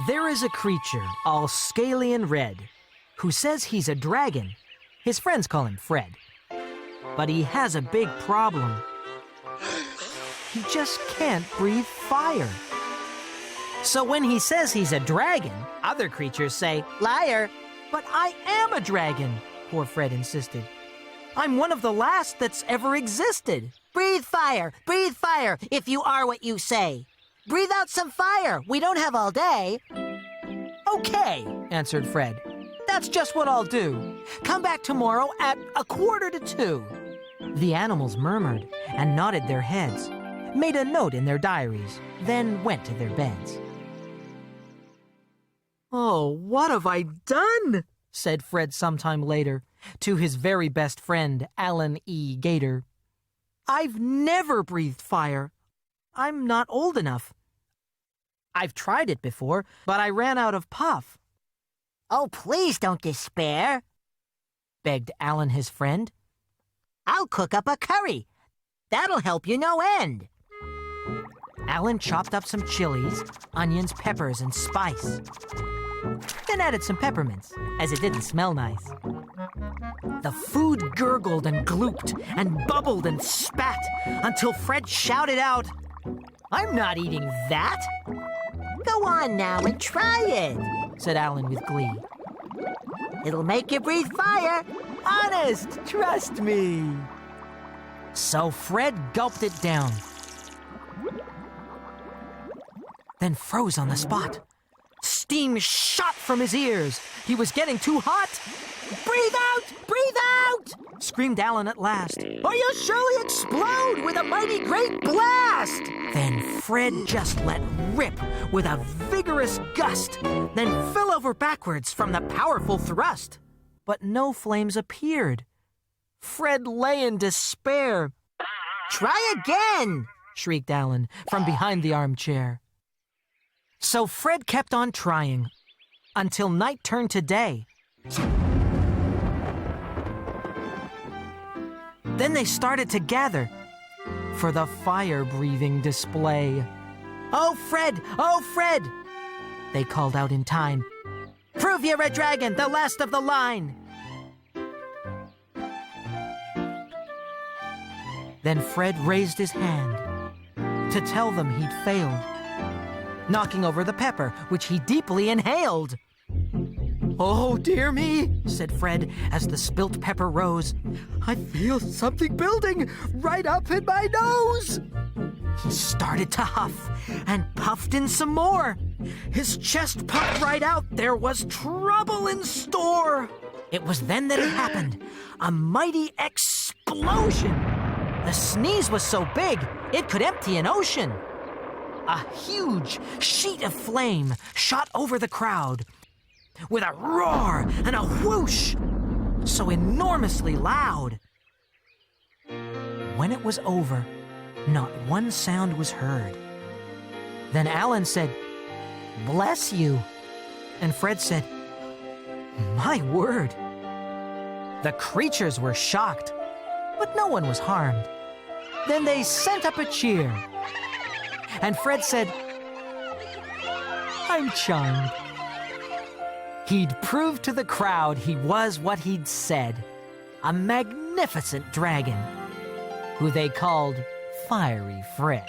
There is a creature all scaly and red who says he's a dragon. His friends call him Fred. But he has a big problem. He just can't breathe fire. So when he says he's a dragon, other creatures say, "Liar!" "But I am a dragon," poor Fred insisted. "I'm one of the last that's ever existed." Breathe fire, if you are what you say. Breathe out some fire. We don't have all day. "Okay," answered Fred. "That's just what I'll do. Come back tomorrow at 1:45. The animals murmured and nodded their heads, made a note in their diaries, then went to their beds. "Oh, what have I done?" said Fred sometime later to his very best friend, Alan E. Gator. "I've never breathed fire. I'm not old enough. I've tried it before, but I ran out of puff." Oh, please don't despair, begged Alan his friend. "I'll cook up a curry. That'll help you no end." Alan chopped up some chilies, onions, peppers, and spice. Then added some peppermints, as it didn't smell nice. The food gurgled and glooped and bubbled and spat until Fred shouted out, "I'm not eating that!" "Go on now and try it," said Alan with glee. "It'll make you breathe fire. "Honest, trust me." So Fred gulped it down, then froze on the spot. Steam shot from his ears. He was getting too hot. "Breathe out! Breathe out!" screamed Alan at last, "or you'll surely explode with a mighty great blast!" Then Fred just let rip with a vigorous gust, then fell over backwards from the powerful thrust. But no flames appeared. Fred lay in despair. "Try again!" shrieked Alan from behind the armchair. So Fred kept on trying until night turned to day. Then they started to gather for the fire-breathing display. "Oh, Fred! Oh, Fred!" they called out in time. "Prove you're a dragon, the last of the line!" Then Fred raised his hand to tell them he'd failed, knocking over the pepper, which he deeply inhaled. "Oh, dear me," said Fred as the spilt pepper rose. "I feel something building right up in my nose." He started to huff and puffed in some more. His chest puffed right out. There was trouble in store. It was then that it happened. A mighty explosion. The sneeze was so big, it could empty an ocean. A huge sheet of flame shot over the crowd with a roar and a whoosh, so enormously loud. When it was over, not one sound was heard. Then Alan said, "Bless you." And Fred said, "My word." The creatures were shocked, but no one was harmed. Then they sent up a cheer. And Fred said, "I'm charmed." He'd proved to the crowd he was what he'd said, a magnificent dragon, who they called Fiery Fred.